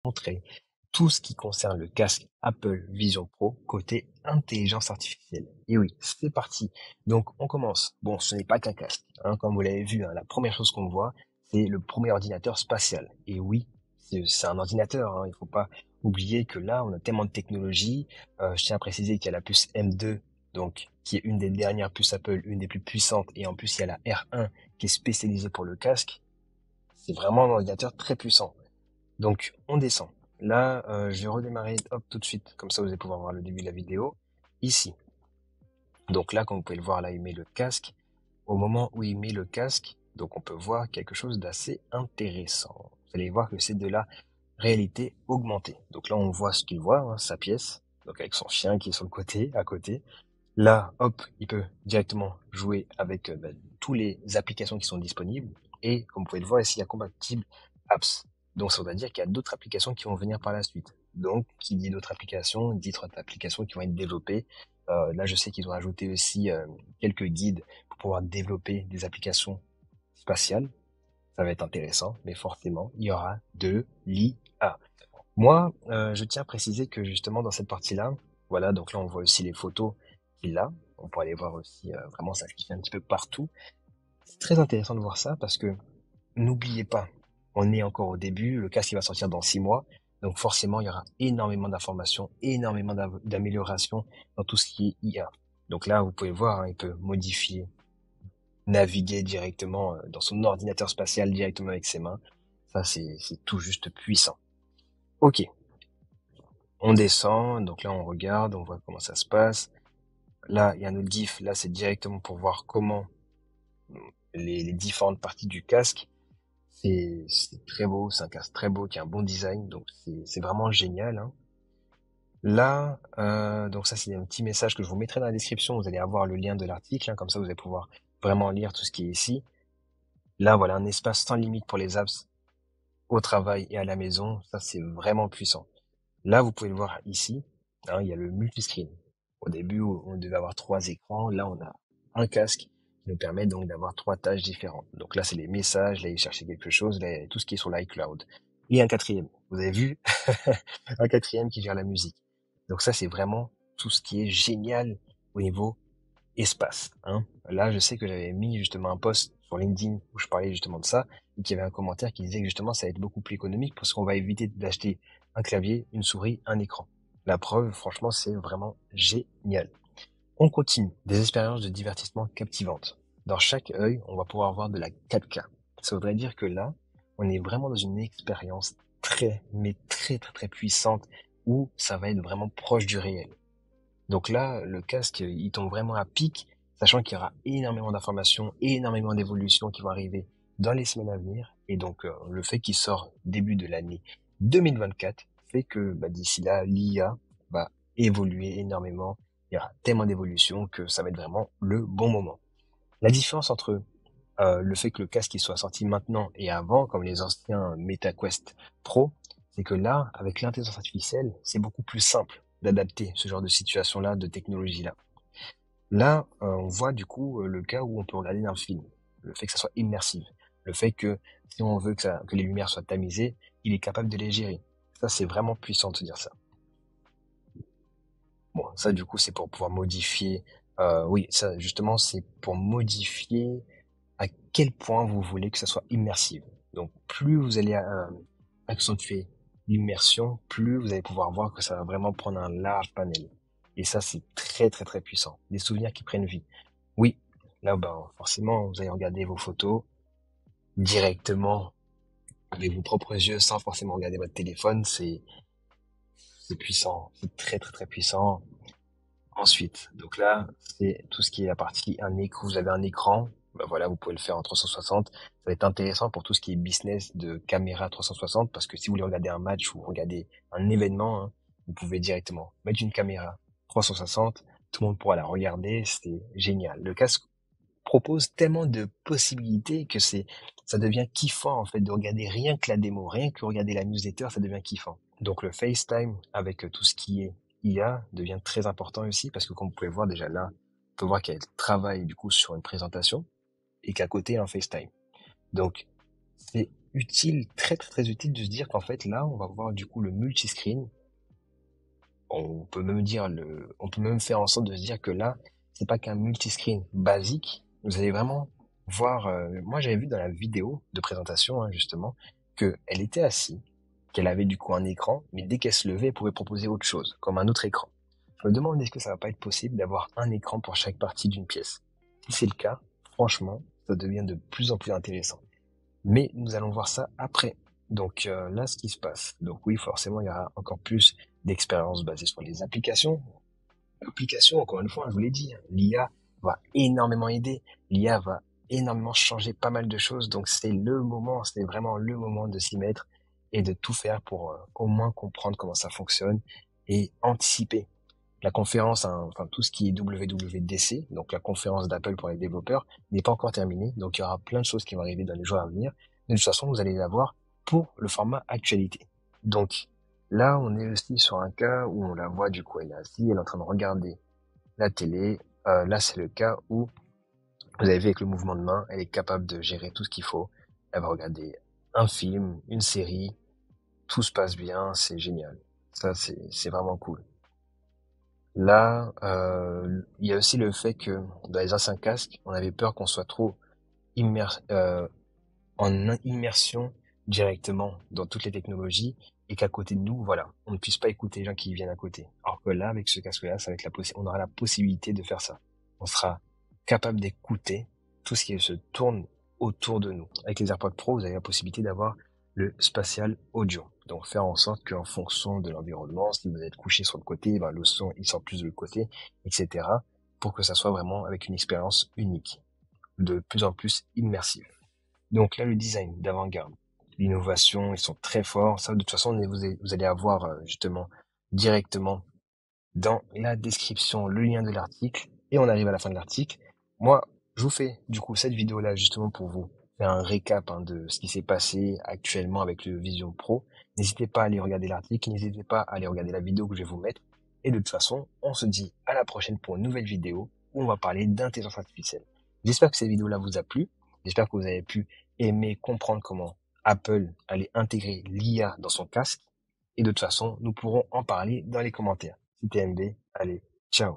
montrer tout ce qui concerne le casque Apple Vision Pro côté intelligence artificielle. Et oui, c'est parti. Donc on commence. Bon, ce n'est pas qu'un casque, hein, comme vous l'avez vu, hein, la première chose qu'on voit, c'est le premier ordinateur spatial. Et oui, c'est un ordinateur, hein, il faut pas oublier que là, on a tellement de technologies. Je tiens à préciser qu'il y a la puce M2, donc qui est une des dernières puces Apple, une des plus puissantes, et en plus il y a la R1 qui est spécialisée pour le casque. C'est vraiment un ordinateur très puissant. Donc, on descend. Là, je vais redémarrer hop tout de suite, comme ça vous allez pouvoir voir le début de la vidéo. Ici. Donc là, comme vous pouvez le voir, là, il met le casque. Au moment où il met le casque, donc on peut voir quelque chose d'assez intéressant. Vous allez voir que c'est de la réalité augmentée. Donc là, on voit ce qu'il voit, hein, sa pièce. Donc avec son chien qui est sur le côté, à côté. Là, hop, il peut directement jouer avec tous les applications qui sont disponibles. Et comme vous pouvez le voir ici, il y a compatible apps. Donc ça voudrait dire qu'il y a d'autres applications qui vont venir par la suite. Donc, qui dit d'autres applications, dit d'autres applications qui vont être développées. Là, je sais qu'ils ont ajouté aussi quelques guides pour pouvoir développer des applications spatiales. Ça va être intéressant, mais forcément, il y aura de l'IA. Moi, je tiens à préciser que justement dans cette partie-là, voilà, donc là on voit aussi les photos qu'il a. On peut aller voir aussi vraiment ça qui fait un petit peu partout. C'est très intéressant de voir ça parce que n'oubliez pas, on est encore au début, le casque il va sortir dans 6 mois, donc forcément il y aura énormément d'informations, énormément d'améliorations dans tout ce qui est IA. Donc là, vous pouvez voir, hein, il peut modifier, naviguer directement dans son ordinateur spatial directement avec ses mains. Ça, c'est tout juste puissant. Ok, on descend, donc là on regarde, on voit comment ça se passe. Là, il y a un autre GIF, là c'est directement pour voir comment les différentes parties du casque. C'est très beau, c'est un casque très beau qui a un bon design, donc c'est vraiment génial, hein. Là, donc ça c'est un petit message que je vous mettrai dans la description, vous allez avoir le lien de l'article, hein, comme ça vous allez pouvoir vraiment lire tout ce qui est ici. Là voilà, un espace sans limite pour les apps au travail et à la maison, ça c'est vraiment puissant. Là, vous pouvez le voir ici, hein, il y a le multiscreen. Au début, on devait avoir 3 écrans. Là, on a un casque qui nous permet donc d'avoir 3 tâches différentes. Donc là, c'est les messages, là, il chercher quelque chose, là, il y a tout ce qui est sur l'iCloud. Et un quatrième. Vous avez vu? Un quatrième qui gère la musique. Donc ça, c'est vraiment tout ce qui est génial au niveau espace, hein. Là, je sais que j'avais mis justement un post sur LinkedIn où je parlais justement de ça et qu'il y avait un commentaire qui disait que justement ça va être beaucoup plus économique parce qu'on va éviter d'acheter un clavier, une souris, un écran. La preuve, franchement, c'est vraiment génial. On continue. Des expériences de divertissement captivantes. Dans chaque œil, on va pouvoir voir de la 4K. Ça voudrait dire que là, on est vraiment dans une expérience très, mais très, très, très puissante où ça va être vraiment proche du réel. Donc là, le casque, il tombe vraiment à pic, sachant qu'il y aura énormément d'informations, énormément d'évolutions qui vont arriver dans les semaines à venir. Et donc, le fait qu'il sort début de l'année 2024 fait que d'ici là, l'IA va évoluer énormément. Il y aura tellement d'évolutions que ça va être vraiment le bon moment. La différence entre le fait que le casque il soit sorti maintenant et avant, comme les anciens MetaQuest Pro, c'est que là, avec l'intelligence artificielle, c'est beaucoup plus simple d'adapter ce genre de situation-là, de technologie-là. Là, on voit du coup le cas où on peut regarder un film, le fait que ça soit immersif, le fait que si on veut que les lumières soient tamisées, il est capable de les gérer. Ça, c'est vraiment puissant de se dire ça. Bon, ça du coup, c'est pour pouvoir modifier. Oui, ça justement, c'est pour modifier à quel point vous voulez que ça soit immersif. Donc, plus vous allez accentuer l'immersion, plus vous allez pouvoir voir que ça va vraiment prendre un large panel. Et ça, c'est très, très, très puissant. Des souvenirs qui prennent vie. Oui, là, forcément, vous allez regarder vos photos directement avec vos propres yeux sans forcément regarder votre téléphone. C'est puissant. C'est très, très, très puissant. Ensuite, donc là, c'est tout ce qui est la partie un écran. Vous avez un écran, voilà, vous pouvez le faire en 360. Ça va être intéressant pour tout ce qui est business de caméra 360 parce que si vous voulez regarder un match ou regarder un événement, hein, vous pouvez directement mettre une caméra 360. Tout le monde pourra la regarder. C'est génial. Le casque propose tellement de possibilités que ça devient kiffant en fait de regarder rien que la démo, rien que regarder la newsletter, ça devient kiffant. Donc le FaceTime avec tout ce qui est IA devient très important aussi parce que comme vous pouvez voir déjà là, on peut voir qu'elle travaille du coup sur une présentation et qu'à côté un FaceTime. Donc c'est utile, très très très utile de se dire qu'en fait là, on va voir du coup le multiscreen. On peut même faire en sorte de se dire que là, c'est pas qu'un multiscreen basique. Vous allez vraiment voir, moi j'avais vu dans la vidéo de présentation, hein, justement, que elle était assise, qu'elle avait du coup un écran, mais dès qu'elle se levait, elle pouvait proposer autre chose, comme un autre écran. Je me demande est-ce que ça va pas être possible d'avoir un écran pour chaque partie d'une pièce. Si c'est le cas, franchement, ça devient de plus en plus intéressant. Mais nous allons voir ça après. Donc là, ce qui se passe. Donc oui, forcément, il y aura encore plus d'expériences basées sur les applications. Applications, encore une fois, je vous l'ai dit, hein, l'IA va énormément aider. L'IA va énormément changer pas mal de choses. Donc c'est le moment, c'est vraiment le moment de s'y mettre et de tout faire pour au moins comprendre comment ça fonctionne et anticiper. La conférence, hein, enfin tout ce qui est WWDC, donc la conférence d'Apple pour les développeurs, n'est pas encore terminée. Donc il y aura plein de choses qui vont arriver dans les jours à venir. Mais de toute façon, vous allez les avoir pour le format actualité. Donc là, on est aussi sur un cas où on la voit du coup, elle est assise, elle est en train de regarder la télé. Là, c'est le cas où vous avez vu avec le mouvement de main, elle est capable de gérer tout ce qu'il faut. Elle va regarder un film, une série, tout se passe bien, c'est génial. Ça, c'est vraiment cool. Là, il y a aussi le fait que dans les anciens casques, on avait peur qu'on soit trop immer- euh, immersion directement dans toutes les technologies et qu'à côté de nous, voilà, on ne puisse pas écouter les gens qui viennent à côté. Alors que là, avec ce casque-là, ça va être on aura la possibilité de faire ça. On sera capable d'écouter tout ce qui se tourne autour de nous. Avec les AirPods Pro, vous avez la possibilité d'avoir le spatial audio. Donc faire en sorte qu'en fonction de l'environnement, si vous êtes couché sur le côté, ben, le son il sort plus de le côté, etc. pour que ça soit vraiment avec une expérience unique, de plus en plus immersive. Donc là, le design d'avant-garde, l'innovation, ils sont très forts. Ça, de toute façon, vous allez avoir justement directement dans la description le lien de l'article. Et on arrive à la fin de l'article. Moi, je vous fais du coup cette vidéo-là justement pour vous faire un récap hein, de ce qui s'est passé actuellement avec le Vision Pro. N'hésitez pas à aller regarder l'article, n'hésitez pas à aller regarder la vidéo que je vais vous mettre. Et de toute façon, on se dit à la prochaine pour une nouvelle vidéo où on va parler d'intelligence artificielle. J'espère que cette vidéo-là vous a plu. J'espère que vous avez pu aimer comprendre comment Apple allait intégrer l'IA dans son casque. Et de toute façon, nous pourrons en parler dans les commentaires. C'était MB, allez, ciao.